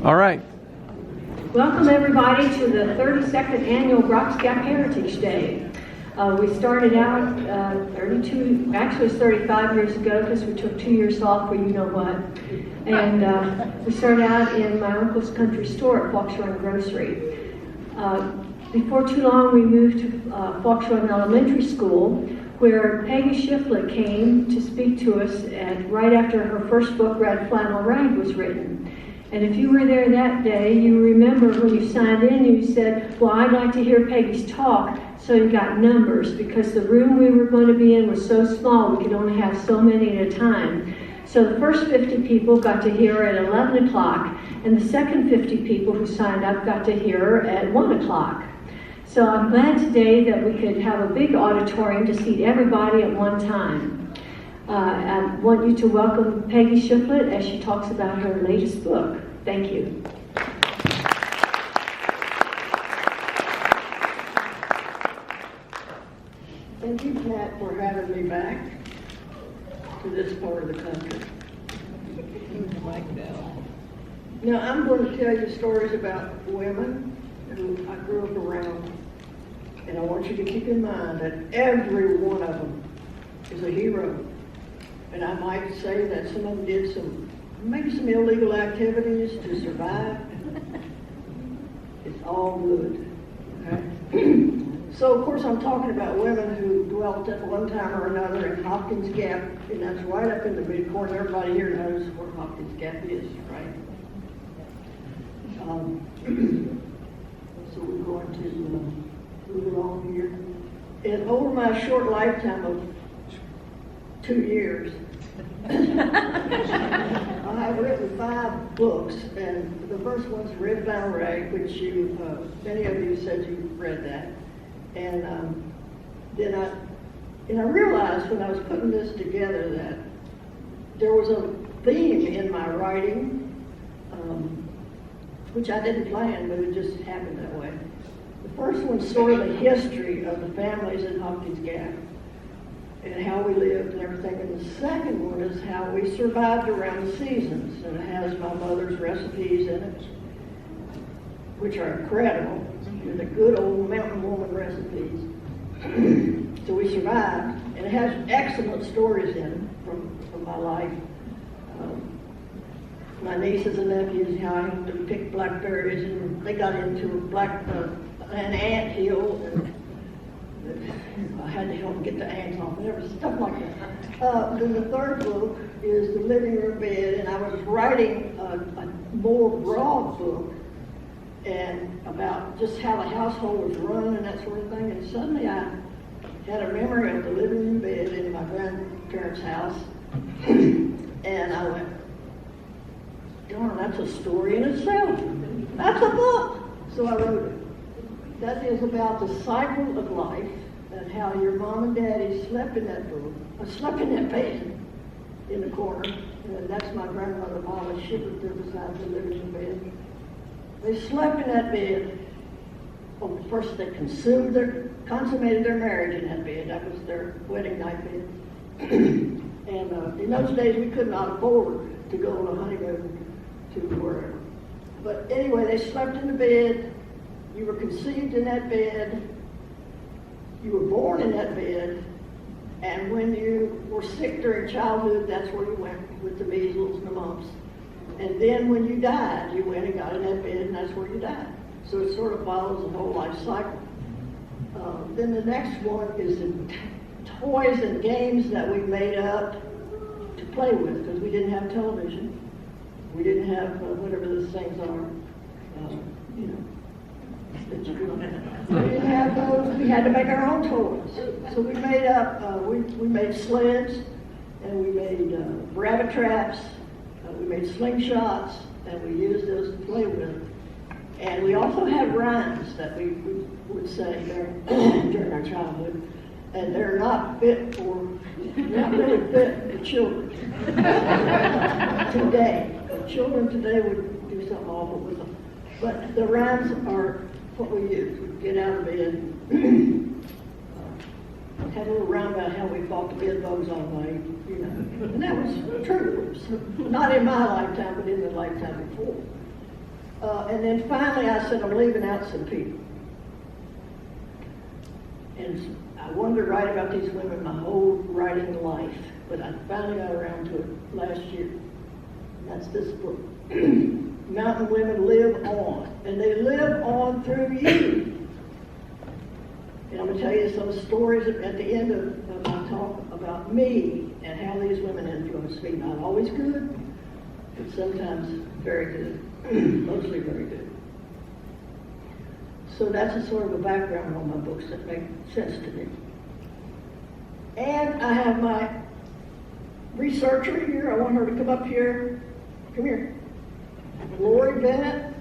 All right. Welcome everybody to the 32nd annual Hopkins Gap Heritage Day. We started out 35 years ago because we took 2 years off for you know what. And we started out in my uncle's country store at Fox Run Grocery. Before too long we moved to Fox Run Elementary School, where Peggy Shifflett came to speak to us right after her first book, Red Flannel Rag, was written. And if you were there that day, you remember when you signed in, you said, well, I'd like to hear Peggy's talk, so you got numbers, because the room we were going to be in was so small, we could only have so many at a time. So the first 50 people got to hear her at 11 o'clock, and the second 50 people who signed up got to hear her at 1 o'clock. So I'm glad today that we could have a big auditorium to seat everybody at one time. I want you to welcome Peggy Shifflett as she talks about her latest book. Thank you. Thank you, Pat, for having me back to this part of the country. Now, I'm going to tell you stories about women who I grew up around, and I want you to keep in mind that every one of them is a hero. And I might say that some of them did maybe some illegal activities to survive. It's all good. Okay? So, of course, I'm talking about women who dwelt at one time or another in Hopkins Gap, and that's right up in the midcourt. Everybody here knows where Hopkins Gap is, right? So we're going to move along here. And over my short lifetime of 2 years, I have written 5 books, and the first one's Red Flannel Rag, which many of you said you read that. And then I realized when I was putting this together that there was a theme in my writing, which I didn't plan, but it just happened that way. The first one's sort of the history of the families in Hopkins Gap and how we lived and everything. And the second one is how we survived around the seasons. And it has my mother's recipes in it, which are incredible. They're the good old mountain woman recipes. So we survived. And it has excellent stories in it from my life. My nieces and nephews, how I helped them pick blackberries, and they got into an ant hill, and I had to help them get the ants off, and there was stuff like that. Then the third book is The Living Room Bed, and I was writing a more broad book and about just how the household was run and that sort of thing, and suddenly I had a memory of the living room bed in my grandparents' house, and I went, darn, that's a story in itself. That's a book. So I wrote it. That is about the cycle of life and how your mom and daddy slept in that bed in the corner. And that's my grandmother, Mama Shifflett, there beside the living room bed. They slept in that bed. Well, first they consummated their marriage in that bed. That was their wedding night bed. And in those days, we could not afford to go on a honeymoon to wherever. But anyway, they slept in the bed. You were conceived in that bed. You were born in that bed. And when you were sick during childhood, that's where you went with the measles and the mumps. And then when you died, you went and got in that bed, and that's where you died. So it sort of follows the whole life cycle. Then the next one is the toys and games that we made up to play with, because we didn't have television. We didn't have whatever those things are, we didn't have those. We had to make our own toys. So we made up, we made sleds, and we made rabbit traps, we made slingshots, and we used those to play with. And we also had rhymes that we would say during our childhood, and they're not really fit for children today. Children today would do something awful with them. But the rhymes are what we use. We get out of bed, had a little rhyme about how we fought the bed bugs all night, And that was true. Not in my lifetime, but in the lifetime before. And then finally I said, I'm leaving out some people. And I wanted to write about these women my whole writing life, but I finally got around to it last year. And that's this book. Mountain Women Live On, and they live on through you. And I'm going to tell you some stories at the end of my talk about me and how these women influenced me. Not always good, but sometimes very good, mostly very good. So that's a sort of a background on my books that make sense to me. And I have my researcher here. I want her to come up here. Come here. Lori Bennett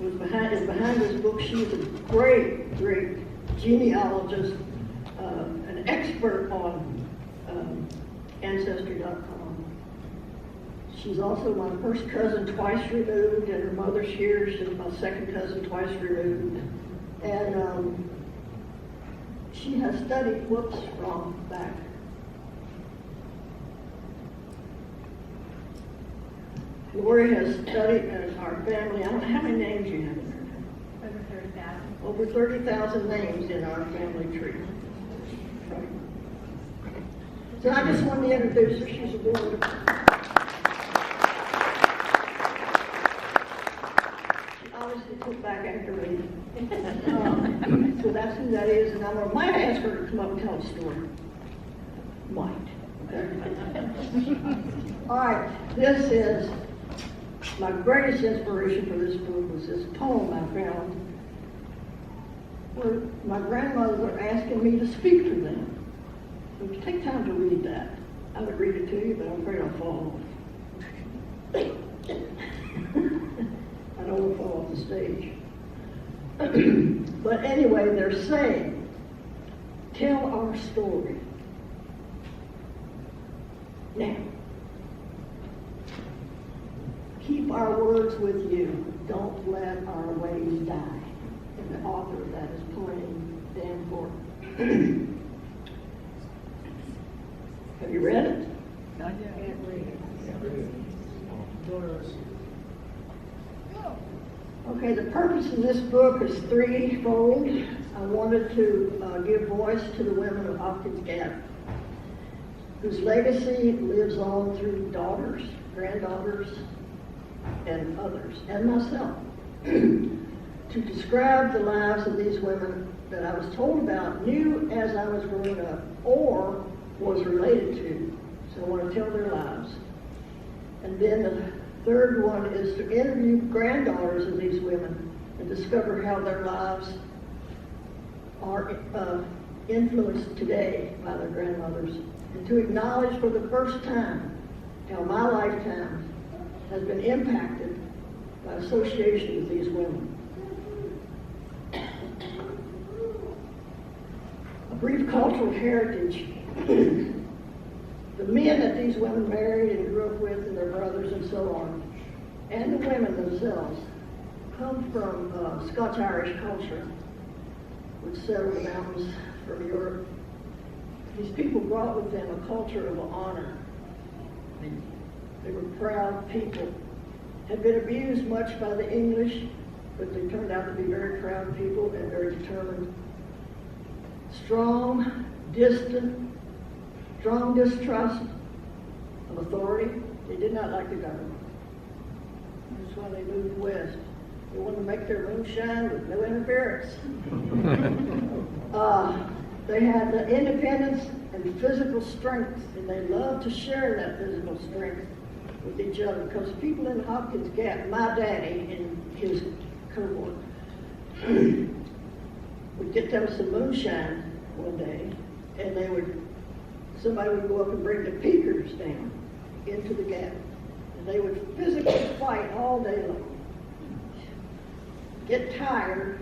is behind this book. She's a great, great genealogist, an expert on Ancestry.com. She's also my first cousin twice removed, and her mother's here. She's my second cousin twice removed. And she has studied, back. Lori has studied our family. I don't know how many names you have in there. Over 30,000. Over 30,000 names in our family tree. Right. So I just wanted to introduce her. She's a wonderful. She obviously took back after me. So that's who that is, and I might ask her to come up and tell a story. Might. Okay. All right. This is. My greatest inspiration for this book was this poem I found where my grandmothers are asking me to speak to them. So if you take time to read that, I would read it to you, but I'm afraid I'll fall off. I don't want to fall off the stage. But anyway, they're saying, tell our story. Now, keep our words with you. Don't let our ways die. And the author of that is Plain Dan Ford. Have you read it? Not yet. Okay, the purpose of this book is threefold. I wanted to give voice to the women of Hopkins Gap, whose legacy lives on through daughters, granddaughters, and others, and myself, to describe the lives of these women that I was told about, knew as I was growing up, or was related to. So I want to tell their lives. And then the third one is to interview granddaughters of these women and discover how their lives are influenced today by their grandmothers, and to acknowledge for the first time how my lifetime has been impacted by association with these women. A brief cultural heritage. The men that these women married and grew up with, and their brothers and so on, and the women themselves, come from Scotch-Irish culture, which settled the mountains from Europe. These people brought with them a culture of honor. They were proud people, had been abused much by the English, but they turned out to be very proud people and very determined. Strong distrust of authority. They did not like the government. That's why they moved west. They wanted to make their moonshine with no interference. They had the independence and physical strength, and they loved to share that physical strength with each other, because people in Hopkins Gap, my daddy and his cohort, would get them some moonshine one day, and somebody would go up and bring the peakers down into the gap, and they would physically fight all day long, get tired,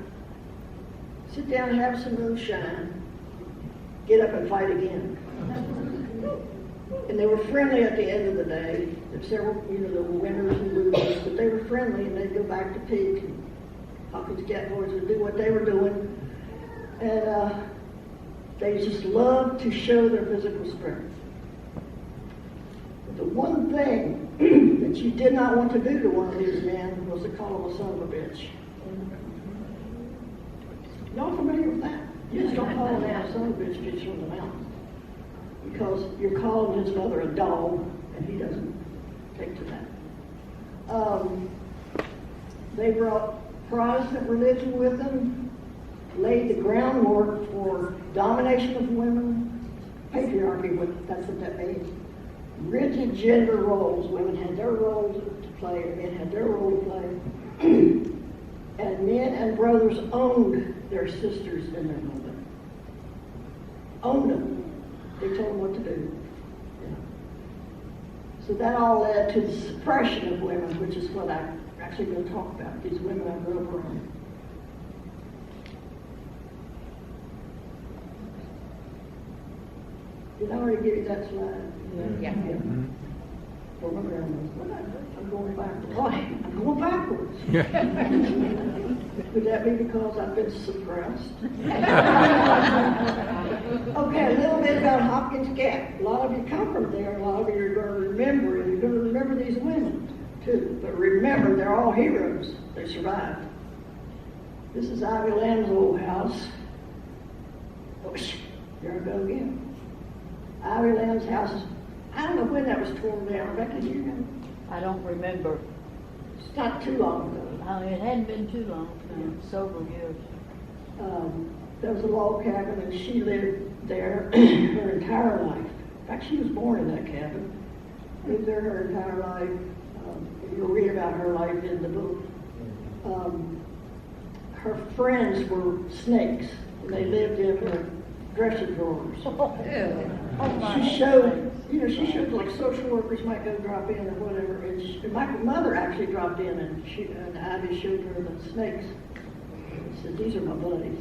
sit down and have some moonshine, get up and fight again. And they were friendly at the end of the day. There's several, there were winners and losers, but they were friendly, and they'd go back to peak, and Hopkins Gap boys would do what they were doing, and they just loved to show their physical strength. The one thing that you did not want to do to one of these men was to call him a son of a bitch. Y'all familiar with that? You just don't call a man a son of a bitch gets from the mountain. Because you're calling his mother a dog, and he doesn't take to that. They brought Protestant religion with them, laid the groundwork for domination of women, patriarchy, that's what that means. Rigid gender roles. Women had their roles to play, and men had their role to play. And men and brothers owned their sisters and their mother. Owned them. They told them what to do. Yeah. So that all led to the suppression of women, which is what I'm actually going to talk about, these women I grew up around. Did I already give you that slide? Yeah. For my grandmother. I'm going backwards. Oh, I'm going backwards. Would that be because I've been suppressed? Okay, a little bit about Hopkins Gap. A lot of you come from there. A lot of you are going to remember, and you're going to remember these women too. But remember, they're all heroes. They survived. This is Ivy Lamb's old house. Oh, there I go again. Ivy Lamb's house. I don't know when that was torn down. Becky, do you know? I don't remember. It's not too long ago. It hadn't been too long, several years. There was a log cabin, and she lived there her entire life. In fact, she was born in that cabin. Lived there her entire life. You'll read about her life in the book. Her friends were snakes, and they lived in her dresser drawers. She showed, she showed like social workers might go drop in or whatever. And my mother actually dropped in, and Ivy showed her the snakes. She said, "These are my buddies."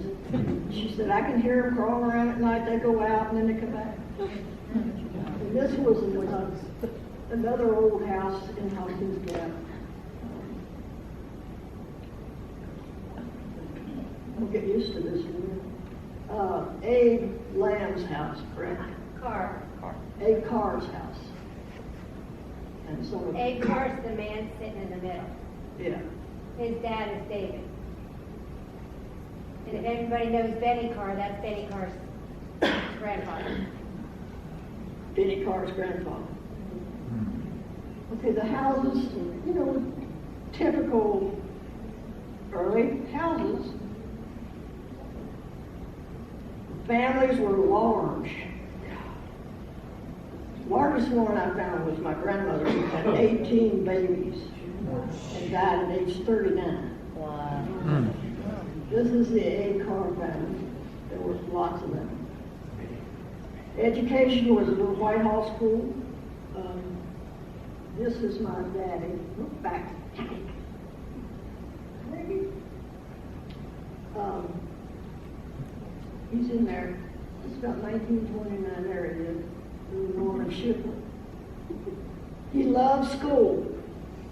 She said, "I can hear them crawling around at night. They go out and then they come back." And this was another old house in Hopkins Gap. I'll get used to this in a minute. Abe Lamb's house, correct? Carr. Abe Carr's house. And some of Abe Carr's the man sitting in the middle. Yeah. His dad is David. And if everybody knows Benny Carr, that's Benny Carr's grandfather. Benny Carr's grandfather. Okay, the houses, typical early houses. Families were large. The largest one I found was my grandmother, who had 18 babies and died at age 39. Wow. This is the A. Carr family. There were lots of them. Education was a little Whitehall school. This is my daddy. Look back. Maybe. He's in there. It's about 1929 area. Norman Shifflett. He loved school.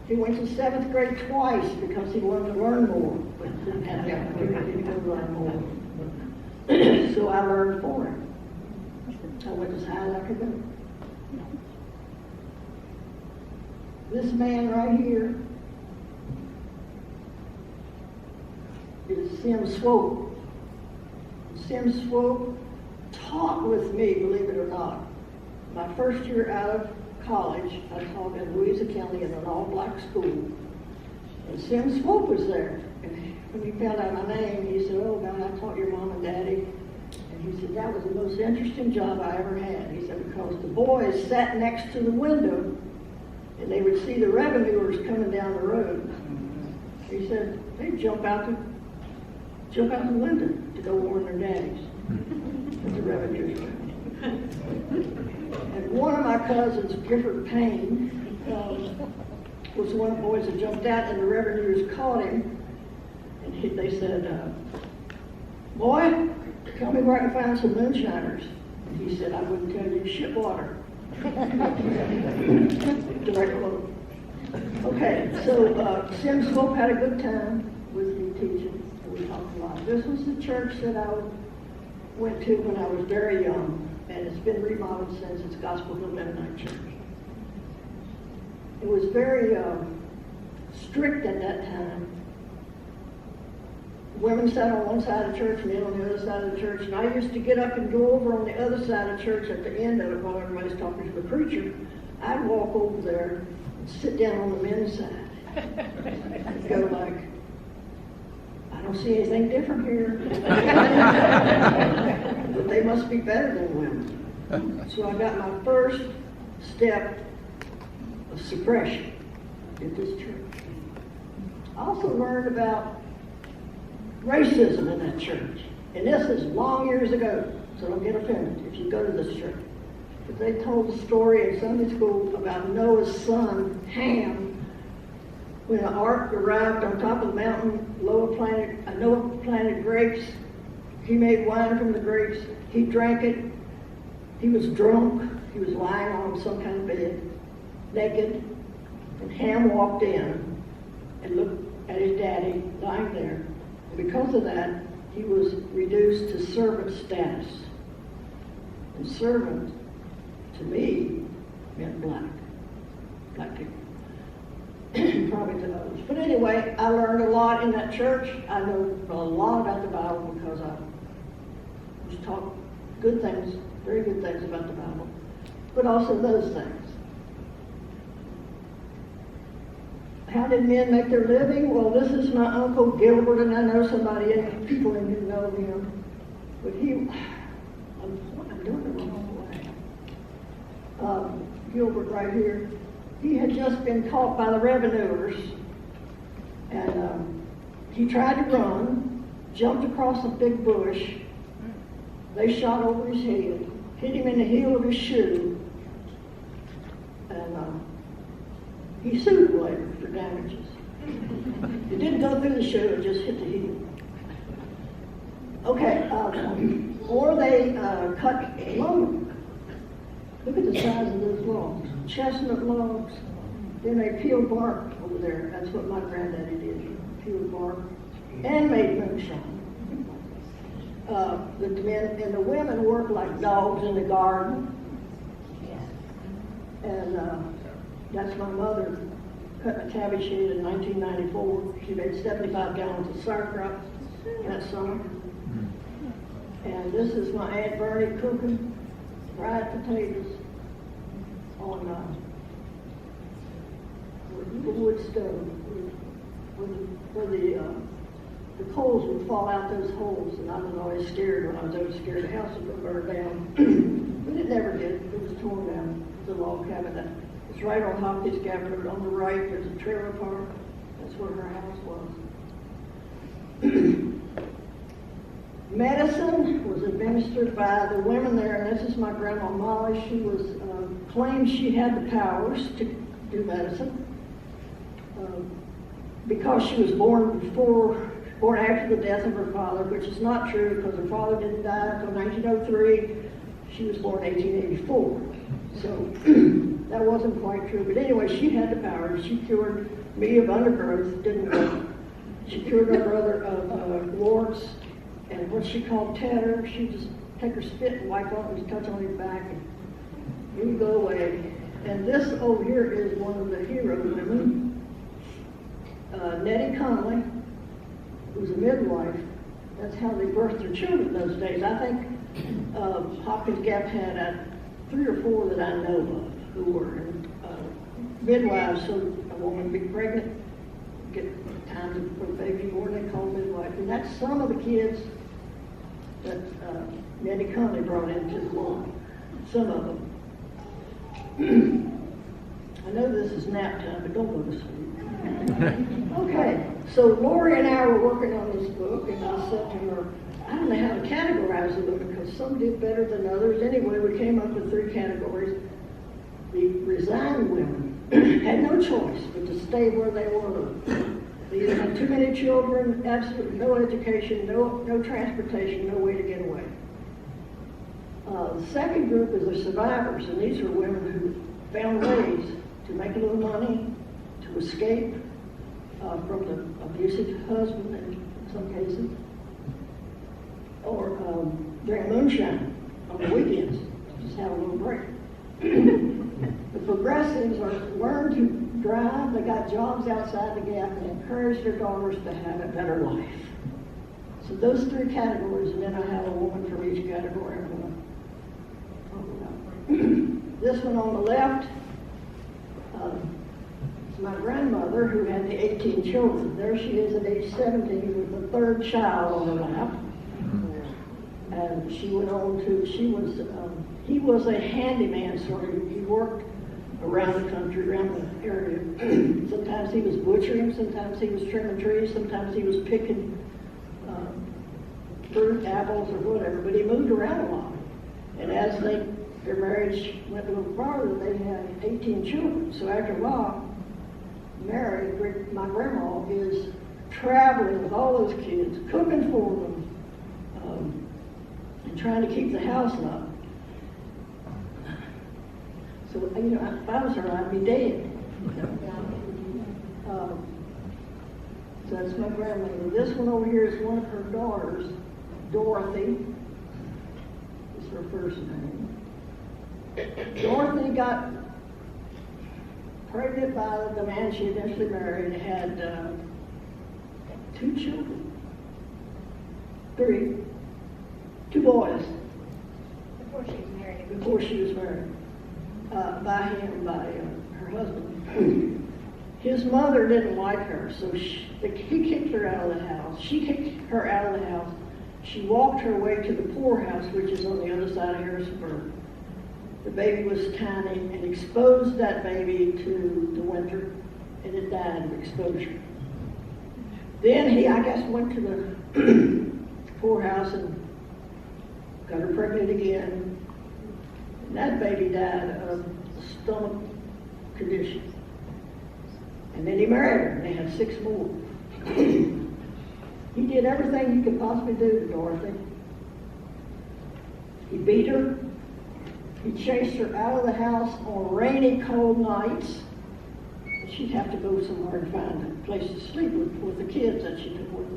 He went to 7th grade twice because he wanted to learn more, but didn't have the opportunity to go learn more. So I learned for him. I went as high as I could go. This man right here is Sim Swope. Sim Swope taught with me, believe it or not. My first year out of college, I taught in Louisa County in an all-black school. And Sim Swope was there. And when he found out my name, he said, "Oh, God, I taught your mom and daddy." And he said, "That was the most interesting job I ever had." He said, because the boys sat next to the window, and they would see the revenuers coming down the road. He said, they'd jump out the window to go warn their daddies that the revenuers were. And one of my cousins, Gifford Payne, was one of the boys that jumped out, and the revenuers caught him. And they said, "Boy, tell me where I can find some moonshiners." And he said, "I wouldn't tell you shit water." Direct quote. Okay, so Sim Swope had a good time with me teaching. We talked a lot. This was the church that I went to when I was very young, and it's been remodeled since. It's Gospel Hill Mennonite Church. it was very strict at that time. Women sat on one side of the church, men on the other side of the church, and I used to get up and go over on the other side of the church at the end of it while everybody's talking to the preacher. I'd walk over there and sit down on the men's side and go like, I don't see anything different here. But they must be better than women. So I got my first step of suppression at this church. I also learned about racism in that church. And this is long years ago, so don't get offended if you go to this church. But they told the story in Sunday school about Noah's son, Ham, when an ark arrived on top of the mountain, Noah planted grapes. He made wine from the grapes. He drank it. He was drunk. He was lying on some kind of bed, naked. And Ham walked in and looked at his daddy lying there. And because of that, he was reduced to servant status. And servant, to me, meant black people. Probably to others. But anyway, I learned a lot in that church. I know a lot about the Bible because I was taught good things, very good things about the Bible, but also those things. How did men make their living? Well, this is my Uncle Gilbert, and I know people in here know him. But I'm doing it the wrong way. Gilbert right here. He had just been caught by the revenuers, and he tried to run, jumped across a big bush. They shot over his head, hit him in the heel of his shoe, and he sued later for damages. It didn't go through the shoe, it just hit the heel. Okay, or they cut lumber. Look at the size of those logs. Chestnut logs. Then they peeled bark over there. That's what my granddaddy did. Peeled bark. And made moonshine. The men and the women worked like dogs in the garden. And that's my mother cut a cabbage head in 1994. She made 75 gallons of sauerkraut that summer. And this is my Aunt Bernie cooking fried potatoes on the wood stove where the coals would fall out those holes, and I was always scared when I was over scared the house would burn down. But it never did. It was torn down. It's a log cabin. It's right on Hopkins Gap Road. On the right, there's a trailer park. That's where her house was. Medicine was administered by the women there, and this is my grandma Molly. She was claimed she had the powers to do medicine because she was born after the death of her father, which is not true because her father didn't die until 1903. She was born 1884, so that wasn't quite true. But anyway, she had the powers. She cured me of undergrowth, didn't work. She cured her brother of warts. And what she called tatter, she'd just take her spit and wipe off and touch on his back, and he would go away. And this over here is one of the hero women, Nettie Conley, who's a midwife. That's how they birthed their children those days. I think Hopkins Gap had 3 or 4 that I know of who were midwives, so a woman would be pregnant, get time for the baby born, they call midwife. And that's some of the kids that Nettie Conley brought into the world, some of them. I know this is nap time, but don't go to sleep. Okay, so Lori and I were working on this book, and I said to her, I don't know how to categorize the book because some did better than others. Anyway, we came up with 3 categories. The resigned women had no choice but to stay where they were. They either had too many children, absolutely no education, no transportation, no way to get away. The second group is the survivors, and these are women who found ways to make a little money, to escape from the abusive husband in some cases, or drink moonshine on the weekends, just have a little break. The progressives are learned to drive, they got jobs outside the Gap, and encouraged their daughters to have a better life. So those three categories, and then I have a woman from each category I'm going to talk about. This one on the left is my grandmother, who had the 18 children. There she is at age 17 with the third child on her lap. And she went on to, he was a handyman, sort of. He worked around the country, around the area. Sometimes he was butchering, sometimes he was trimming trees, sometimes he was picking fruit, apples, or whatever, but he moved around a lot. And as their marriage went a little farther, they had 18 children. So after a while, Mary, my grandma, is traveling with all those kids, cooking for them, and trying to keep the house up. So, if I was her, I'd be dead. So that's my grandmother. This one over here is one of her daughters, Dorothy. Is her first name. Dorothy got pregnant by the man she eventually married and had 2 children. 2 boys. Before she was married. Before she was married. By her husband. His mother didn't like her, so he kicked her out of the house. She kicked her out of the house. She walked her way to the poorhouse, which is on the other side of Harrisonburg. The baby was tiny and exposed that baby to the winter, and it died of exposure. Then he, I guess, went to the poorhouse and got her pregnant again. And that baby died of a stomach condition. And then he married her, and they had 6 more. He did everything he could possibly do to Dorothy. He beat her. He chased her out of the house on rainy, cold nights. She'd have to go somewhere and find a place to sleep with the kids that she took with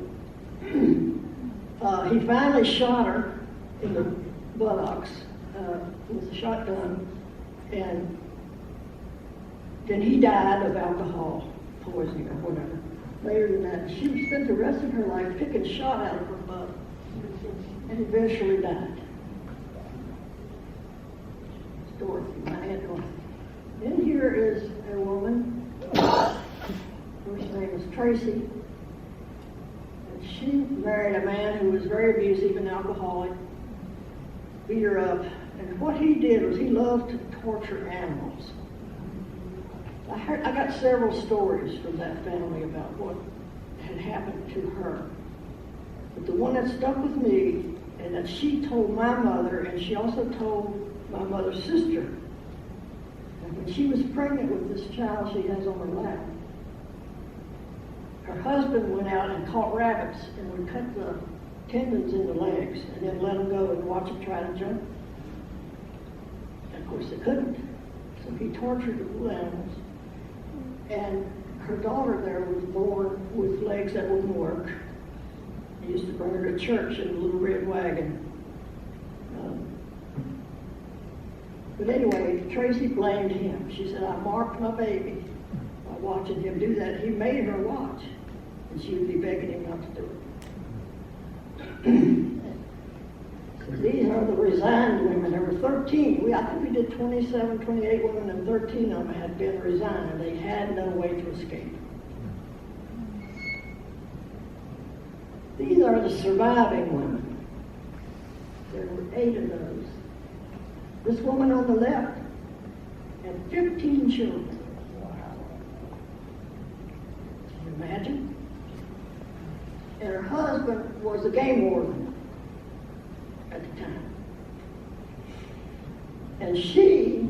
her. He finally shot her in the buttocks with a shotgun, and then he died of alcohol poisoning or whatever. Later than that, she spent the rest of her life picking shot out of her butt and eventually died. It's Dorothy, my Aunt Dorothy. Then here is a woman. Her name is Tracy. And she married a man who was very abusive and alcoholic, beat her up. And what he did was he loved to torture animals. I got several stories from that family about what had happened to her. But the one that stuck with me, and that she told my mother, and she also told my mother's sister, and when she was pregnant with this child she has on her lap, her husband went out and caught rabbits and would cut the tendons in the legs and then let them go and watch them try to jump. And of course they couldn't. So he tortured the little animals. And her daughter there was born with legs that wouldn't work. He used to bring her to church in a little red wagon. But anyway, Tracy blamed him. She said, I marked my baby by watching him do that. He made her watch, and she would be begging him not to do it. So these are the resigned women. There were 13. I think we did 27, 28 women, and 13 of them had been resigned. They had no way to escape. These are the surviving women. There were 8 of those. This woman on the left had 15 children. Can you imagine? And her husband was a game warden at the time. And she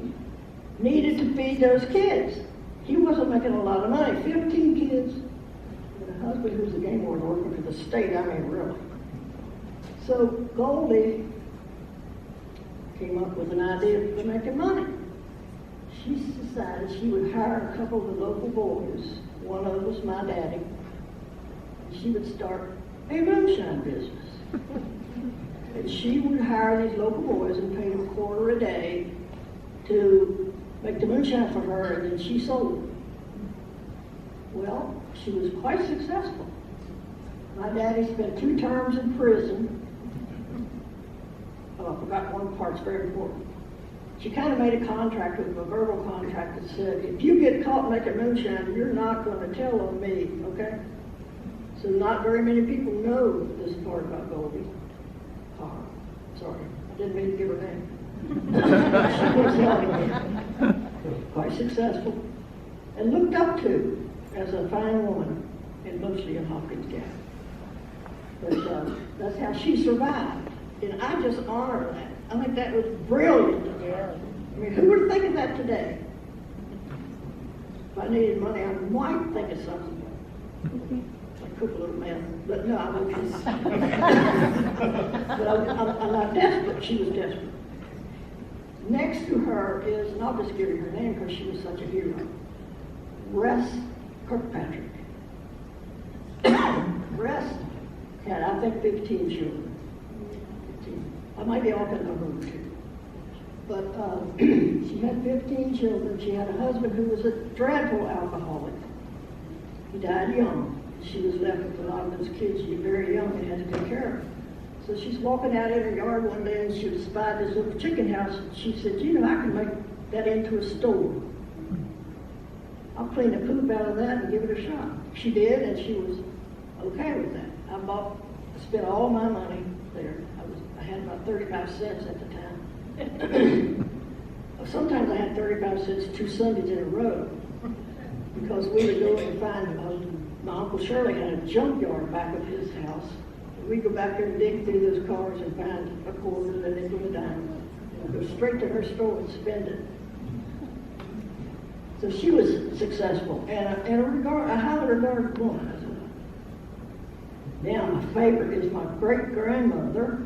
needed to feed those kids. He wasn't making a lot of money. 15 kids, and a husband who's a game warden working for the state, I mean, really. So Goldie came up with an idea for making money. She decided she would hire a couple of the local boys. One of them was my daddy. And she would start a moonshine business. And she would hire these local boys and pay them $1 a day to make the moonshine for her, and then she sold it. Well, she was quite successful. My daddy spent 2 terms in prison. Oh, I forgot one part's very important. She kind of made a contract with him, a verbal contract that said, if you get caught making moonshine, you're not going to tell on me, okay? So not very many people know this part about Goldie. Sorry, I didn't mean to give her name. She was young, quite successful, and looked up to as a fine woman, and mostly in Hopkins Gap. But that's how she survived, and I just honor that. I think that was brilliant. I mean, who would think of that today? If I needed money, I might think of something. Like cook a little mess, but no, I'm okay. But I'm not desperate. She was desperate. Next to her is, and I'll just give you her name because she was such a hero, Russ Kirkpatrick. Russ had, I think, 15 children. 15. I might be off in number 2. But she had 15 children. She had a husband who was a dreadful alcoholic. He died young. She was left with a lot of those kids. She was very young and had to take care of them. So she's walking out in her yard one day and she spied this little chicken house. She said, you know, I can make that into a store. I'll clean the poop out of that and give it a shot. She did, and she was okay with that. I spent all my money there. I had about 35 cents at the time. Sometimes I had 35 cents 2 Sundays in a row because we would go and find, my Uncle Shirley had a junkyard back of his house. We'd go back there and dig through those cars and find a quarter and a nickel and a dime. And go straight to her store and spend it. So she was successful and a highly regarded woman. Now my favorite is my great-grandmother.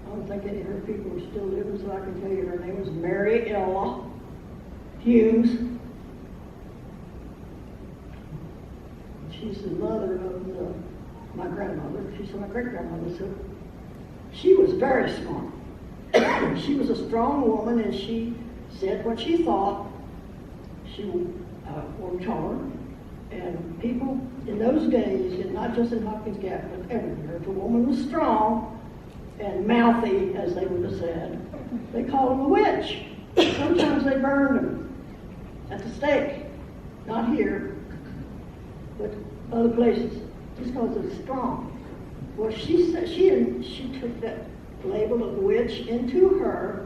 I don't think any of her people are still living, so I can tell you her name was Mary Ella Hughes. She's the mother of my grandmother. She's my great-grandmother, so she was very smart. She was a strong woman, and she said what she thought. She worked hard, and people in those days, and not just in Hopkins Gap, but everywhere, if a woman was strong and mouthy, as they would have said, they called them a witch. Sometimes they burned them at the stake. Not here, but other places, just because they're strong. Well, she said she took that label of witch into her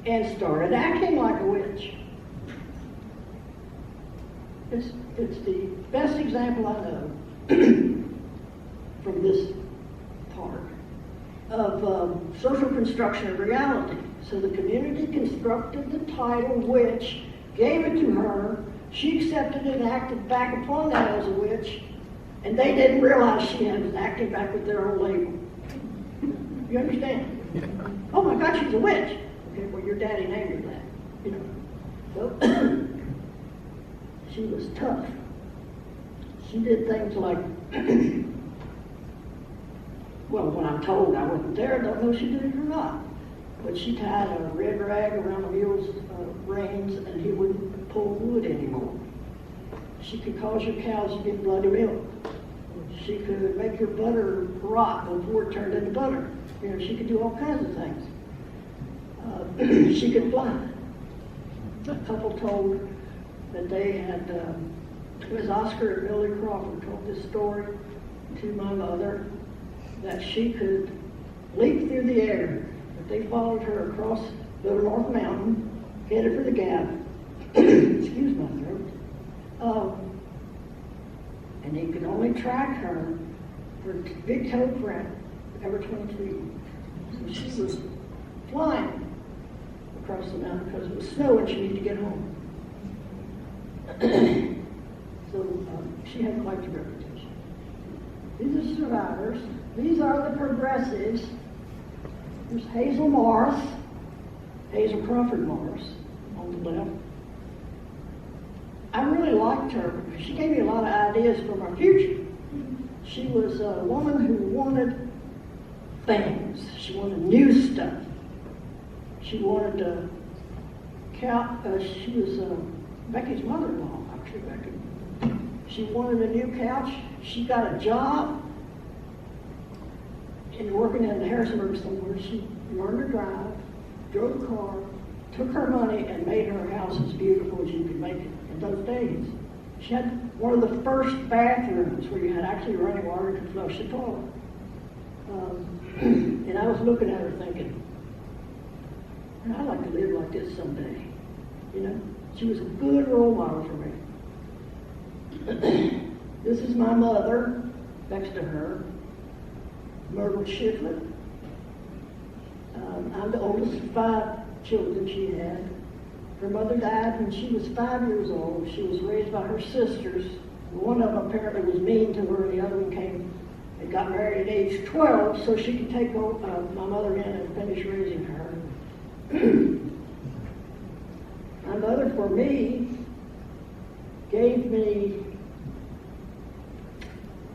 and started acting like a witch. It's the best example I know from this part of social construction of reality. So the community constructed the title witch, gave it to her, she accepted it and acted back upon that as a witch, and they didn't realize she was acting back with their own label. You understand? Oh my God, she's a witch. Okay, well your daddy named her that, you know. So she was tough. She did things like, well, when I'm told, I wasn't there, I don't know if she did it or not. But she tied a red rag around the mule's reins and he wouldn't pull wood anymore. She could cause your cows to get bloody milk. She could make your butter rot before it turned into butter. You know, she could do all kinds of things. She could fly. A couple told that they had, it was Oscar and Millie Crawford told this story to my mother, that she could leap through the air. But they followed her across Little North Mountain, headed for the Gap. Excuse my throat. And they could only track her for big toe print every 20 feet. So she was flying across the mountain because it was snow and she needed to get home. So she had quite the reputation. These are survivors. These are the progressives. There's Hazel Morris, Hazel Crawford Morris on the left. I really liked her because she gave me a lot of ideas for my future. She was a woman who wanted things. She wanted new stuff. She wanted to she was Becky's mother-in-law, actually, Becky. She wanted a new couch. She got a job and working in Harrisonburg somewhere. She learned to drive, drove a car, took her money, and made her house as beautiful as you could make it in those days. She had one of the first bathrooms where you had actually running water to flush the toilet. And I was looking at her thinking, I'd like to live like this someday. You know, she was a good role model for me. This is my mother, next to her, Peggy Shifflett. I'm the oldest of 5 children she had. Her mother died when she was 5 years old. She was raised by her sisters. One of them apparently was mean to her, and the other one came and got married at age 12 so she could take my mother in and finish raising her. My mother, for me, gave me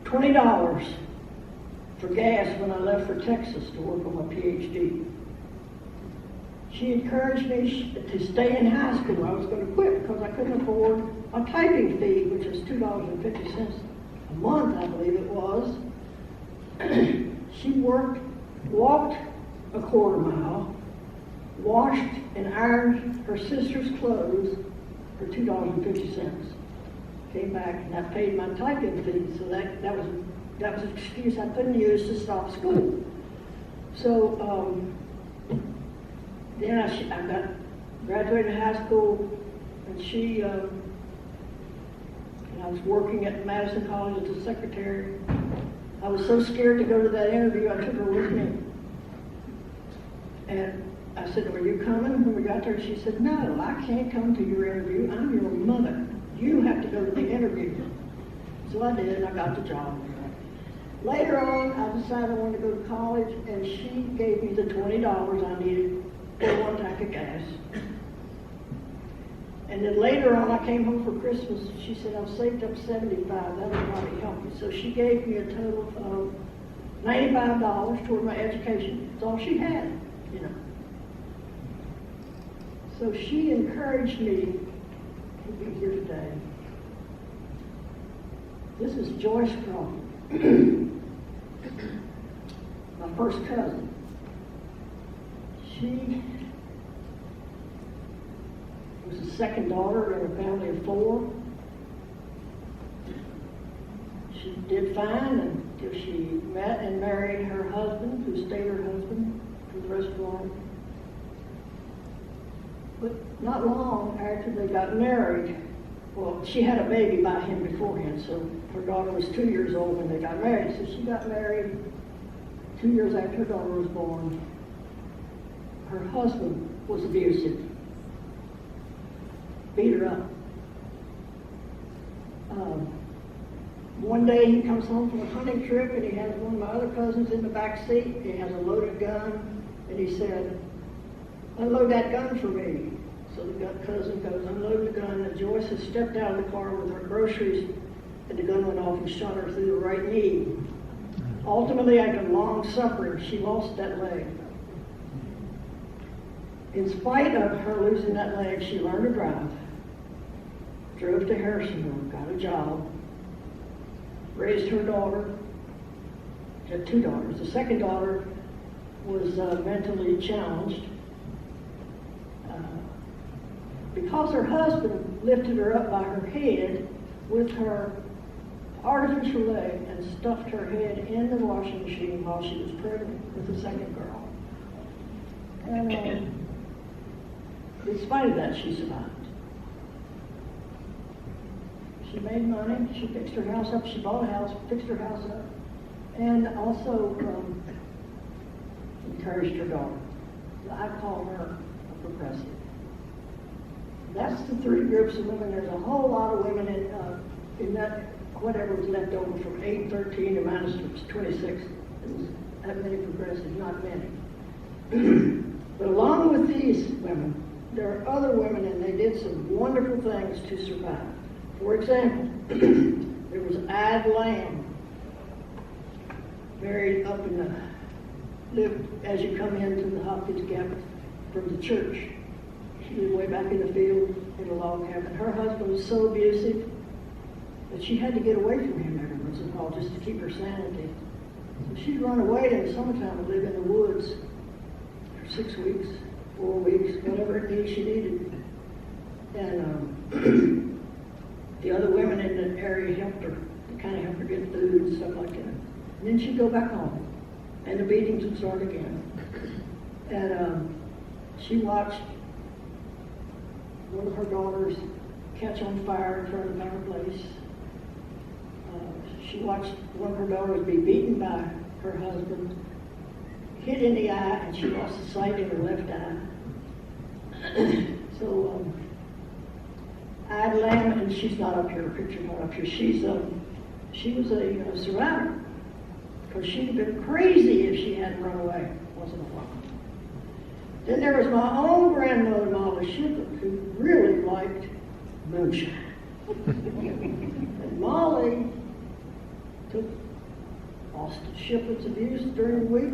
$20 for gas when I left for Texas to work on my Ph.D. She encouraged me to stay in high school. I was going to quit because I couldn't afford a typing fee, which was $2.50 a month, I believe it was. She walked a quarter mile, washed and ironed her sister's clothes for $2.50. Came back and I paid my typing fee, so that was an excuse I couldn't use to stop school. So then I graduated high school, and I was working at Madison College as a secretary. I was so scared to go to that interview, I took her with me. And I said, "Are you coming?" When we got there, she said, "No, I can't come to your interview. I'm your mother. You have to go to the interview." So I did, and I got the job. Later on, I decided I wanted to go to college, and she gave me the $20 I needed for 1 tank of gas. And then later on, I came home for Christmas. She said, "I've saved up $75. That'll probably help you." So she gave me a total of $95 toward my education. That's all she had, you know. So she encouraged me to be here today. This is Joyce Crawford, my first cousin. She was the second daughter in a family of 4. She did fine until she met and married her husband, who stayed her husband for the rest of her life. But not long after they got married, well, she had a baby by him beforehand, so her daughter was 2 years old when they got married. So she got married 2 years after her daughter was born. Her husband was abusive. Beat her up. One day he comes home from a hunting trip and he has one of my other cousins in the back seat. He has a loaded gun, and he said, "Unload that gun for me." So the cousin goes, unload the gun, and Joyce had stepped out of the car with her groceries, and the gun went off and shot her through the right knee. Ultimately, after long suffering, she lost that leg. In spite of her losing that leg, she learned to drive, drove to Harrisonburg, got a job, raised her daughter. She had 2 daughters. The second daughter was mentally challenged. Because her husband lifted her up by her head with her artificial leg and stuffed her head in the washing machine while she was pregnant with the second girl. And in spite of that, she survived. She made money, she fixed her house up, she bought a house, fixed her house up, and also encouraged her daughter. I call her a progressive. That's the 3 groups of women. There's a whole lot of women in that, whatever was left over from 813 to minus 26. It was that many progressives, not many. But along with these women, there are other women, and they did some wonderful things to survive. For example, there was Ad Lamb, married up in lived as you come into the Hopkins Gap from the church. She lived way back in the field, in a log cabin. Her husband was so abusive that she had to get away from him every once in a while just to keep her sanity. So she'd run away in the summertime and live in the woods for 6 weeks, 4 weeks, whatever it needed she needed. And the other women in the area helped her, to kind of help her get food and stuff like that. And then she'd go back home, and the beatings would start again. And she watched one of her daughters catch on fire in front of the fireplace. She watched one of her daughters be beaten by her husband, hit in the eye, and she lost the sight in her left eye. So, I'd Lamb, and she's not up here, her picture's not up here. She was a survivor, because she'd have been crazy if she hadn't run away once in a while. Then there was my own grandmother, Molly Shifflett, who really liked moonshine. And Molly took Austin Shifflett's abuse during the week.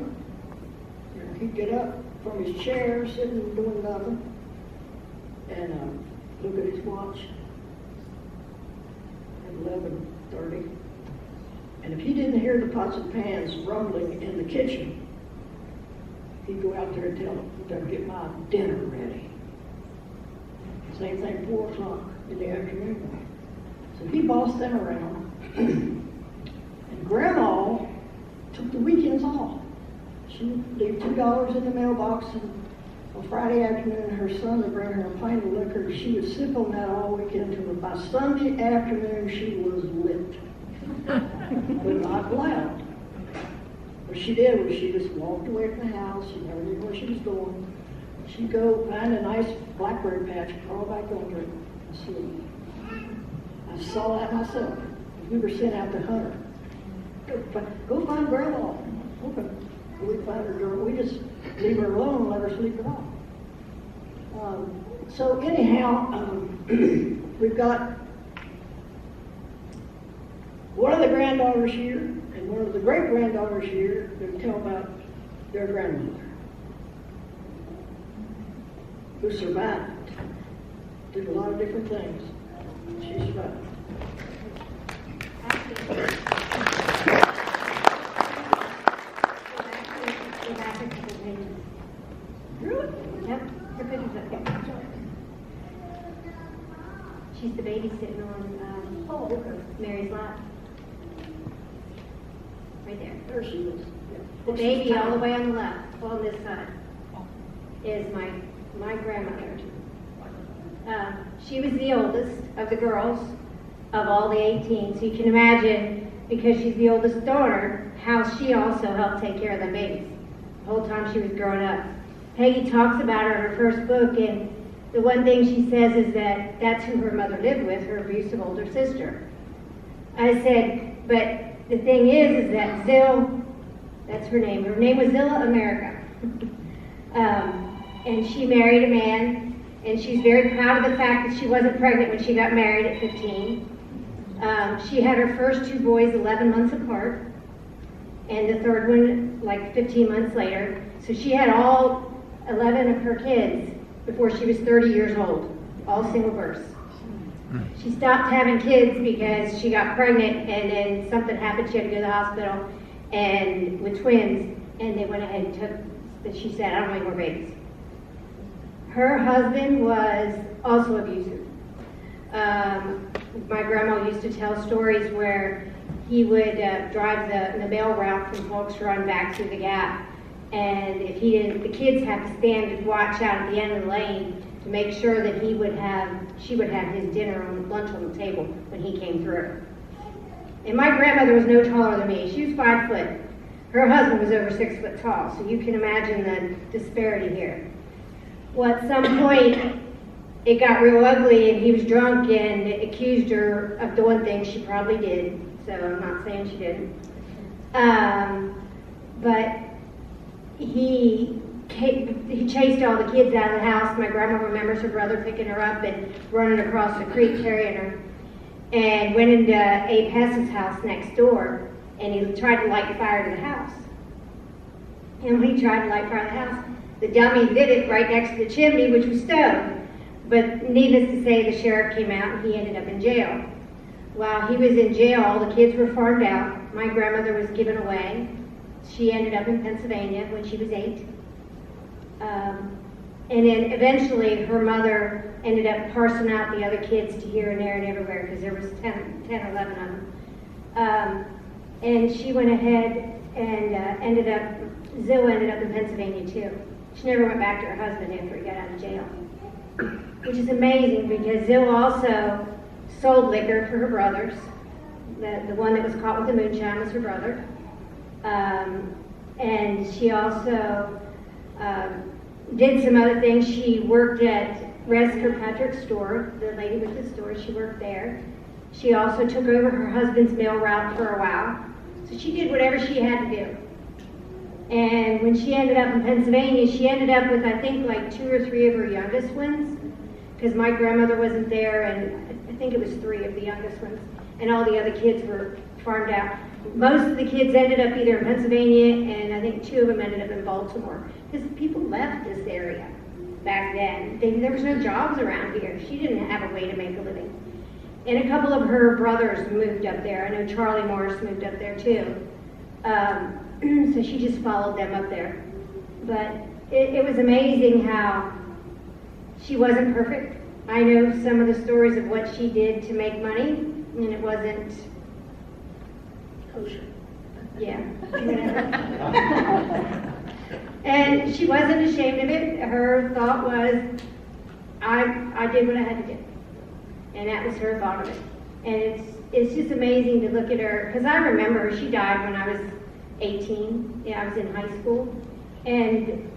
You know, he'd get up from his chair, sitting doing nothing, and look at his watch at 11:30. And if he didn't hear the pots and pans rumbling in the kitchen, he'd go out there and tell them, "Better get my dinner ready." Same thing, 4 o'clock in the afternoon. So he bossed them around. And Grandma took the weekends off. She would leave $2 in the mailbox, and on Friday afternoon, her son would bring her a pint of liquor. She would sip on that all weekend until by Sunday afternoon she was lit. But not loud. What she did was she just walked away from the house. She never knew where she was going. She'd go find a nice blackberry patch, crawl back under it, and sleep. I saw that myself. We were sent out to hunt her. Go find Grandma. Okay. We find her girl. We just leave her alone and let her sleep it off. So anyhow, we've got one of the granddaughters here and one of the great-granddaughters here that tell about their grandmother, who survived, did a lot of different things. She survived. Really? Yep, her picture's up there. She's the baby sitting on Mary's lap. Right there. There she is. Yeah. The baby all the way on the left, on this side, is my grandmother. She was the oldest of the girls of all the 18, so you can imagine, because she's the oldest daughter, how she also helped take care of the babies the whole time she was growing up. Peggy talks about her in her first book, and the one thing she says is that that's who her mother lived with, her abusive older sister. I said, but the thing is that Zill, that's her name was Zilla America. And she married a man, and she's very proud of the fact that she wasn't pregnant when she got married at 15. She had her first 2 boys 11 months apart, and the third one like 15 months later. So she had all 11 of her kids before she was 30 years old, all single births. She stopped having kids because she got pregnant, and then something happened. She had to go to the hospital and with twins, and they went ahead and took, she said, I don't want any more babies. Her husband was also abusive. My grandma used to tell stories where he would drive the mail route from Hopkins Gap back through the Gap, and if he didn't, the kids had to stand and watch out at the end of the lane to make sure that she would have his dinner and lunch on the table when he came through. And my grandmother was no taller than me. She was 5 foot. Her husband was over 6 foot tall, so you can imagine the disparity here. Well, at some point, it got real ugly, and he was drunk and accused her of doing things she probably did, so I'm not saying she didn't. But he chased all the kids out of the house. My grandma remembers her brother picking her up and running across the creek carrying her, and went into Abe Hess's house next door, and he tried to light fire to the house. And when he tried to light fire to the house, the dummy lit it right next to the chimney, which was stone. But needless to say, the sheriff came out and he ended up in jail. While he was in jail, all the kids were farmed out. My grandmother was given away. She ended up in Pennsylvania when she was 8. And then eventually her mother ended up parsing out the other kids to here and there and everywhere because there was 10 or 11 of them. And she went ahead and Zill ended up in Pennsylvania too. She never went back to her husband after he got out of jail. Which is amazing because Zill also sold liquor for her brothers. The one that was caught with the moonshine was her brother. And she also did some other things. She worked at Res Kirkpatrick's store, the lady with the store, she worked there. She also took over her husband's mail route for a while. So she did whatever she had to do. And when she ended up in Pennsylvania, she ended up with, I think, like 2 or 3 of her youngest ones, because my grandmother wasn't there, and I think it was 3 of the youngest ones, and all the other kids were farmed out. Most of the kids ended up either in Pennsylvania, and I think 2 of them ended up in Baltimore, because people left this area back then. There was no jobs around here. She didn't have a way to make a living. And a couple of her brothers moved up there. I know Charlie Morris moved up there too. So she just followed them up there. But it was amazing how she wasn't perfect. I know some of the stories of what she did to make money, and it wasn't kosher. Yeah. And she wasn't ashamed of it. Her thought was, I did what I had to do. And that was her thought of it. And it's just amazing to look at her, because I remember her. She died when I was 18. Yeah, I was in high school. And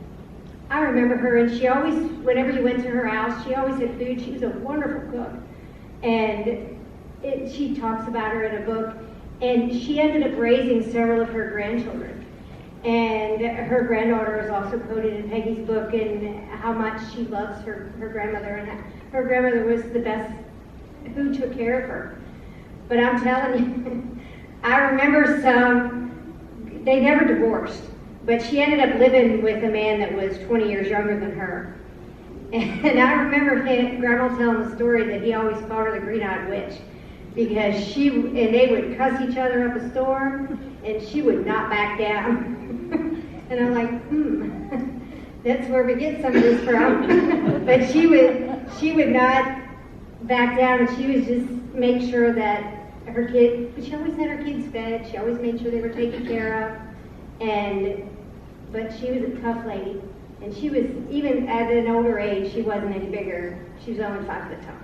I remember her, and she always, whenever you went to her house, she always had food. She was a wonderful cook. And she talks about her in a book. And she ended up raising several of her grandchildren. And her granddaughter is also quoted in Peggy's book and how much she loves her grandmother. And her grandmother was the best who took care of her. But I'm telling you, I remember they never divorced, but she ended up living with a man that was 20 years younger than her. And I remember Grandma telling the story that he always called her the green-eyed witch, because they would cuss each other up a storm, and she would not back down. And I'm like, that's where we get some of this from. But she would not back down, and she would just make sure that her kid, but she always had her kids fed, she always made sure they were taken care of, but she was a tough lady, and she was, even at an older age, she wasn't any bigger, she was only 5 foot tall,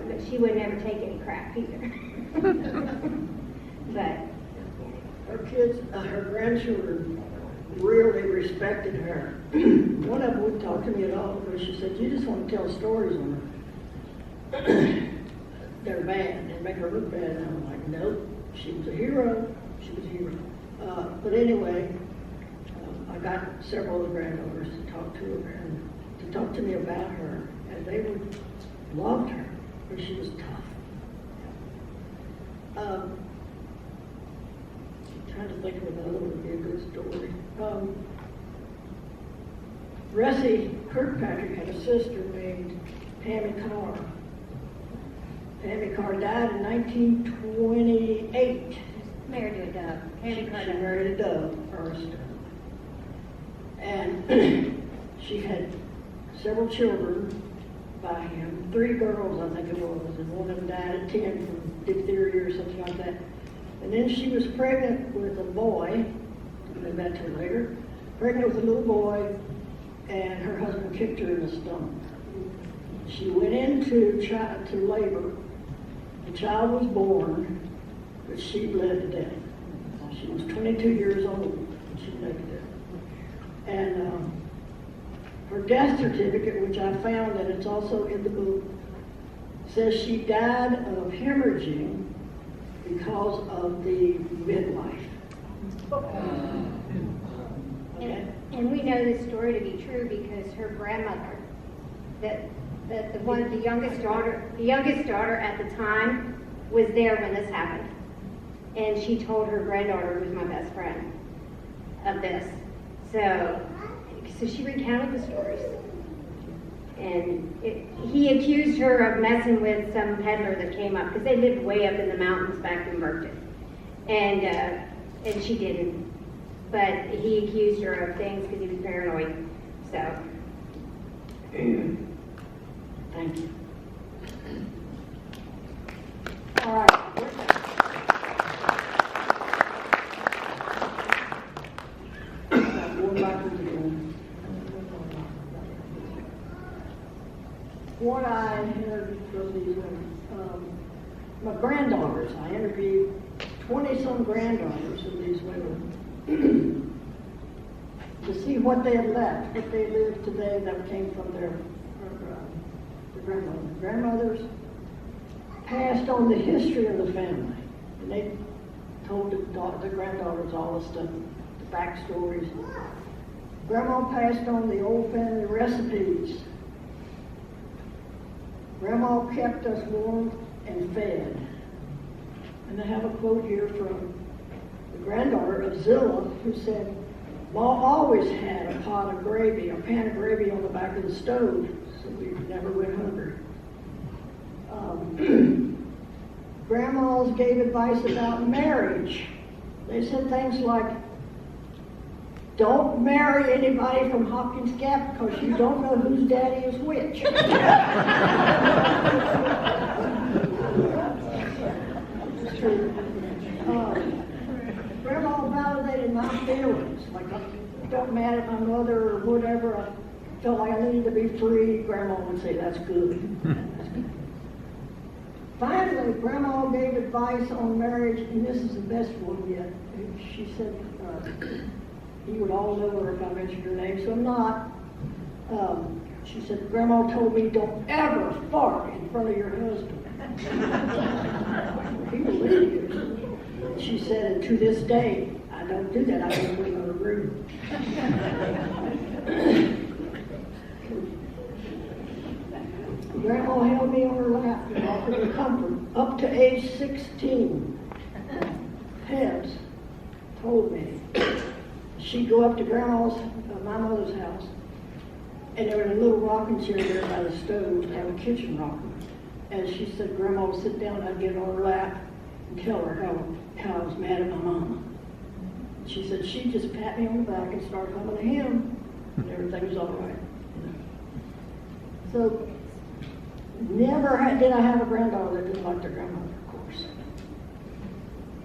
but she would never take any crap either. But Her kids, her grandchildren really respected her. One of them wouldn't talk to me at all because she said, you just want to tell stories on her. They're bad, they make her look bad. And I'm like, nope, she was a hero. She was a hero. But anyway, I got several of the granddaughters to talk to her and to talk to me about her, and they loved her because she was tough. I'm trying to think of another one would be a good story. Ressie Kirkpatrick had a sister named Tammy Carr. Tammy Carr died in 1928. married to a dove. She married a dove first. And she had several children by him, 3 girls I think it was, and one of them died at 10 from diphtheria or something like that. And then she was pregnant with a boy, we'll get back to her later, pregnant with a little boy, and her husband kicked her in the stomach. She went into labor. The child was born, but she bled to death. She was 22 years old when she bled to death. And her death certificate, which I found, and it's also in the book, says she died of hemorrhaging because of the midwife. Okay. And we know this story to be true because her grandmother, the youngest daughter at the time was there when this happened. And she told her granddaughter, who was my best friend, of this. So she recounted the stories. And he accused her of messing with some peddler that came up, because they lived way up in the mountains back in Berkeley. And she didn't. But he accused her of things because he was paranoid. So. Thank you. All right. Going backwards again. What I heard from these women, my granddaughters, I interviewed 20-some granddaughters of these women to see what they had left, what they lived today that came from their grandmothers. Grandmothers passed on the history of the family, and they told the granddaughters all the stuff, the backstories. Grandma passed on the old family recipes. Grandma kept us warm and fed. And I have a quote here from the granddaughter of Zilla, who said, Ma always had a pot of gravy, a pan of gravy on the back of the stove, so we never went hungry. Grandmas gave advice about marriage. They said things like, don't marry anybody from Hopkins Gap because you don't know whose daddy is which. It's true. Grandma validated my feelings. Like I felt mad at my mother or whatever. I felt like I needed to be free. Grandma would say, that's good. That's good. Finally, Grandma gave advice on marriage, and this is the best one yet. She said, you would all know her if I mentioned her name, so I'm not. She said, Grandma told me, don't ever fart in front of your husband. He believed you. She said, and to this day, I don't do that. I go to another room. Grandma held me on her lap and offered me comfort up to age 16. Hebs told me she'd go up to my mother's house, and there was a little rocking chair there by the stove, have a kitchen rocker. And she said, Grandma would sit down, I'd get on her lap and tell her how I was mad at my mama. She said she'd just pat me on the back and start humming a hymn, and everything was all right. So, never did I have a granddaughter that didn't like their grandmother, of course.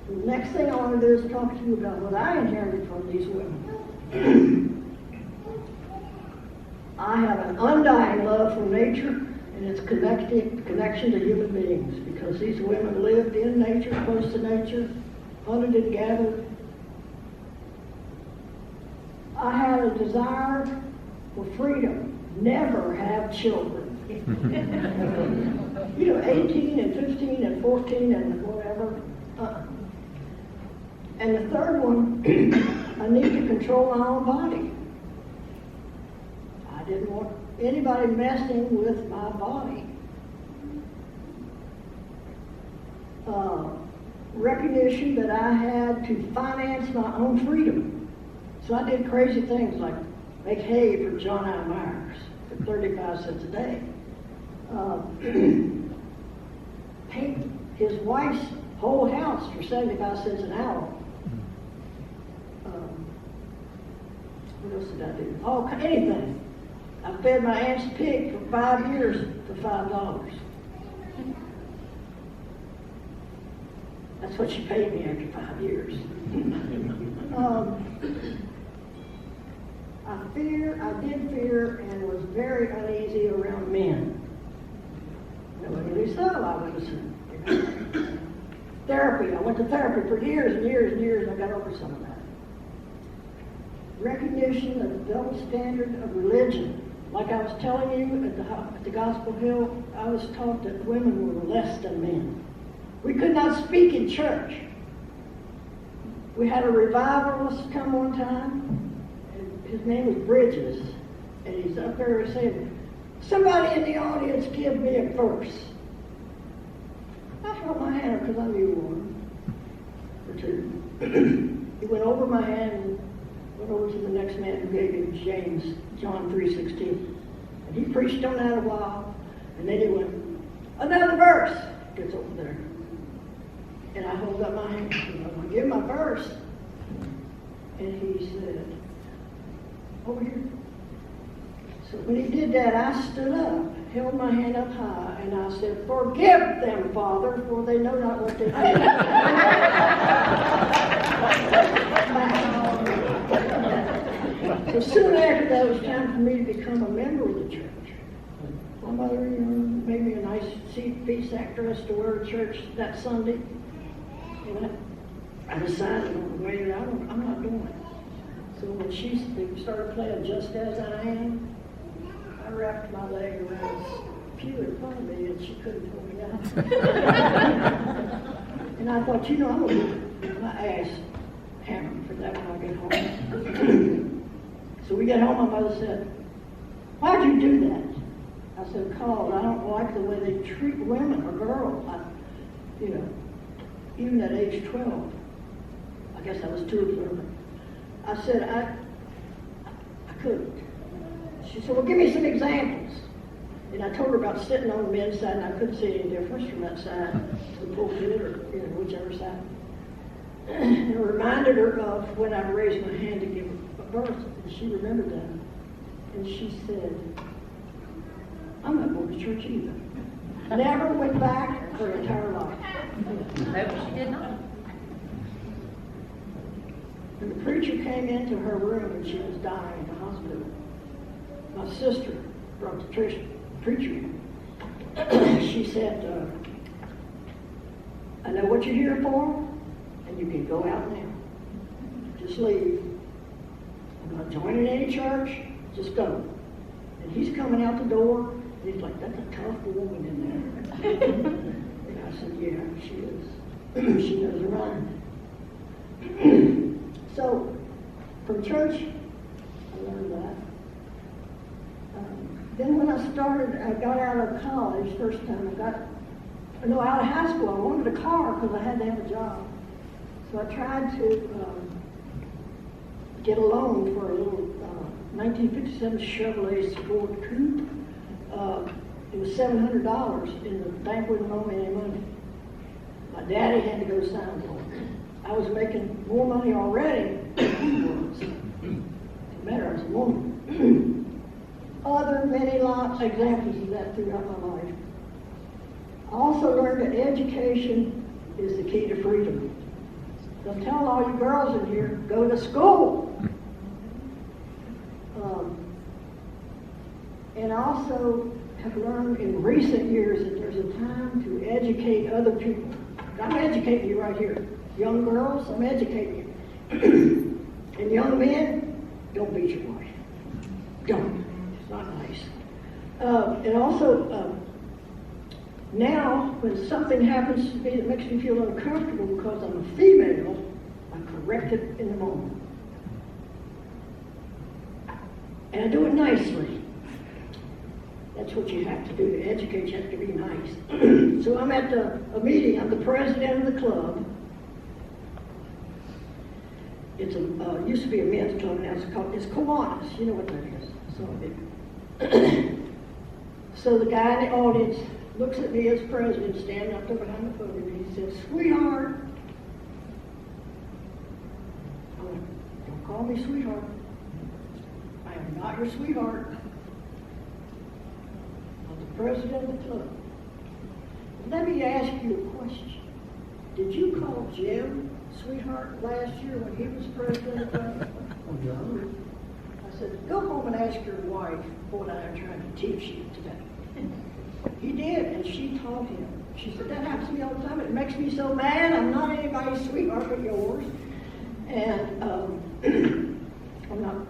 The next thing I want to do is talk to you about what I inherited from these women. I have an undying love for nature and its connection to human beings, because these women lived in nature, close to nature, hunted and gathered. I had a desire for freedom, never have children. 18 and 15 and 14 and whatever. And the third one, I need to control my own body. I didn't want anybody messing with my body. Recognition that I had to finance my own freedom. So I did crazy things like make hay for John I. Myers for 35 cents a day. Paint his wife's whole house for 75 cents an hour. What else did I do? Oh, anything. I fed my aunt's pig for 5 years for $5. That's what she paid me after 5 years. I did fear and was very uneasy around men. Knowingly so, I was. Therapy. I went to therapy for years and years and years, and I got over some of that. Recognition of the double standard of religion. Like I was telling you at the Gospel Hill, I was taught that women were less than men. We could not speak in church. We had a revivalist come one time, and his name was Bridges, and he's up there saying, somebody in the audience give me a verse. I held my hand because I knew one or two. He went over my hand and went over to the next man who gave him John 3:16. And He preached on that a while, and then he went, another verse, gets over there. And I hold up my hand, I give him my verse. And he said, over here. So when he did that, I stood up, held my hand up high, and I said, forgive them, Father, for they know not what they do. So soon after that, it was time for me to become a member of the church. My mother, made me a nice feast dress to wear to church that Sunday. And I decided on the way that I'm not doing it. So when they started playing Just As I Am, I wrapped my leg around this pew in front of me and she couldn't pull me out. And I thought, I'm going to get my ass hammered for that when I get home. So we get home, my mother said, why'd you do that? I said, because I don't like the way they treat women or girls. Even at age 12. I guess I was too observant. I said, I couldn't. She said, well, give me some examples. And I told her about sitting on the men's side, and I couldn't see any difference from that side to the pulpit or whichever side. And I reminded her of when I raised my hand to give a birth, and she remembered that. And she said, I'm not going to church either. Never went back her entire life. Maybe she did not. And the preacher came into her room when she was dying in the hospital. My sister brought the preacher in. She said, I know what you're here for, and you can go out now. Just leave. I'm not joining any church, just go. And he's coming out the door, and he's like, that's a tough woman in there. And I said, yeah, she is. She knows her mind. So, from church, I learned that. Then when I got out of college, first time out of high school, I wanted a car because I had to have a job. So I tried to get a loan for a little 1957 Chevrolet Sport Coupe. It was $700 and the bank wouldn't loan me any money. My daddy had to go sign for it. I was making more money already than he was. It matter, I was a woman. Many lots of examples of that throughout my life. I also learned that education is the key to freedom. So I'm telling all you girls in here, go to school. And I also have learned in recent years that there's a time to educate other people. I'm educating you right here. Young girls, I'm educating you. And young men, don't beat your wife. Don't. It's not nice. And also, now, when something happens to me that makes me feel uncomfortable because I'm a female, I correct it in the moment. And I do it nicely. That's what you have to do to educate. You have to be nice. So I'm at a meeting. I'm the president of the club. It's used to be a men's club, now it's Kiwanis. You know what that is. So the guy in the audience looks at me as president, standing up there behind the podium, and he says, sweetheart. I went, don't call me sweetheart. I am not your sweetheart. I'm the president of the club. Let me ask you a question. Did you call Jim sweetheart last year when he was president of the club? No. I said, go home and ask your wife what I am trying to teach you today. He did, and she taught him. She said, that happens to me all the time. It makes me so mad. I'm not anybody's sweetheart but yours. And I'm not.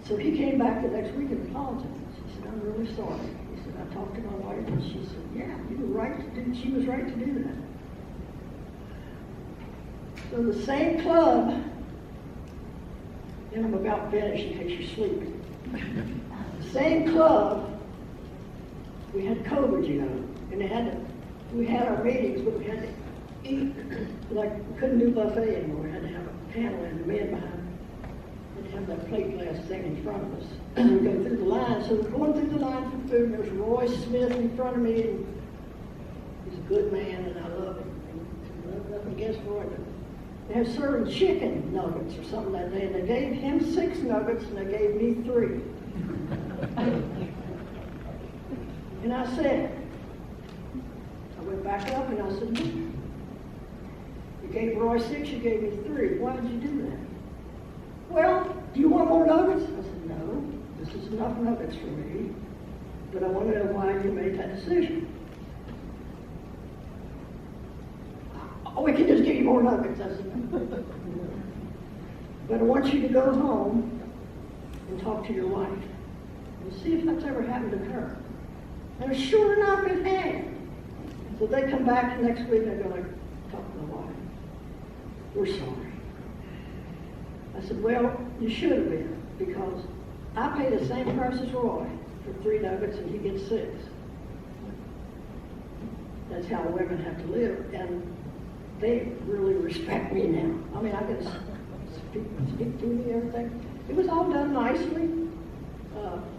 So he came back the next week and apologized. He said, I'm really sorry. He said, I talked to my wife, and she said, yeah, you were right to do. She was right to do that. So the same club. And I'm about finished in case you're sleeping. The same club, we had COVID, and we had our meetings, but we had to eat, like we couldn't do buffet anymore. We had to have a panel and the men behind Didn't have that plate glass thing in front of us. We go through the line, so we're going through the line for food, and there's Roy Smith in front of me, and he's a good man, and I love him. And nothing against Roy, but they have serving chicken nuggets or something that day, and they gave him 6 nuggets, and they gave me 3. And I said, I went back up and I said, "Look, you gave Roy 6, you gave me 3. Why did you do that?" "Well, do you want more nuggets?" I said, "No, this is enough nuggets for me, but I want to know why you made that decision." "Oh, we can just give you more nuggets." I said, "No. But I want you to go home and talk to your wife and see if that's ever happened to her." And sure enough, it had. So they come back the next week and they're going to talk to the wife. "We're sorry." I said, "Well, you should have been, because I pay the same price as Roy for 3 nuggets and he gets 6. That's how women have to live, and they really respect me now. I mean, I can speak to me, everything. It was all done nicely,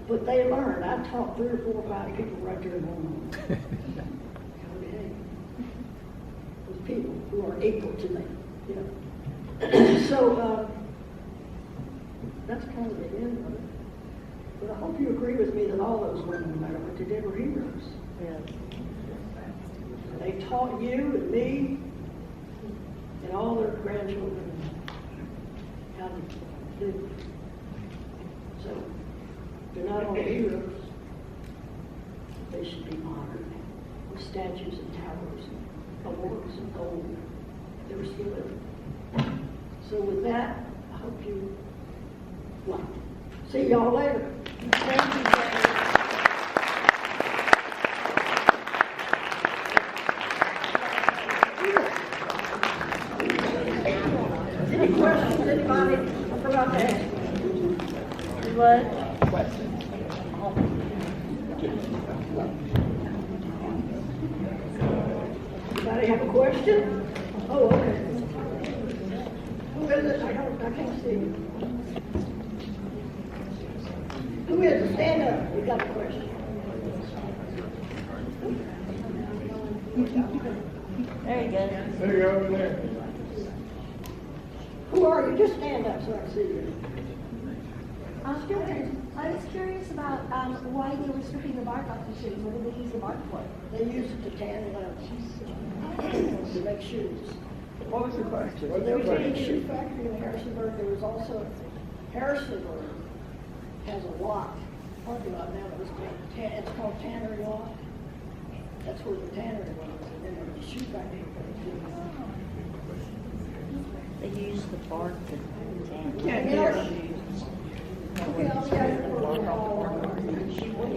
but they learned. I taught 3 or 4 or 5 people right there in home. With people who are equal to me, you know. So that's kind of the end of it. But I hope you agree with me that all those women, no matter what they did, were heroes. Yeah. They taught you and me and all their grandchildren how to live. So they're not only heroes, they should be honored with statues and towers and awards and gold. They were still living. So with that, I hope you like it. See y'all later. Thank you very much. Any questions, anybody? I forgot to ask. What? Anybody have a question? Oh, okay. Who is it? I can't see you. Who is it? Stand up. You got a question. There you go. There you go, over there. Who are you? Just stand up so I can see you. I was curious about why they were stripping the bark off the shoes. What did they use the bark for? They use it to tan leather to make shoes. What was the question? Well, there was a big shoe factory in Harrisonburg. There was also Harrisonburg has a lot, parking lot now that was it's called Tannery Lot. That's where the tannery was, and then there was a shoe factory. They use the bark to tan. And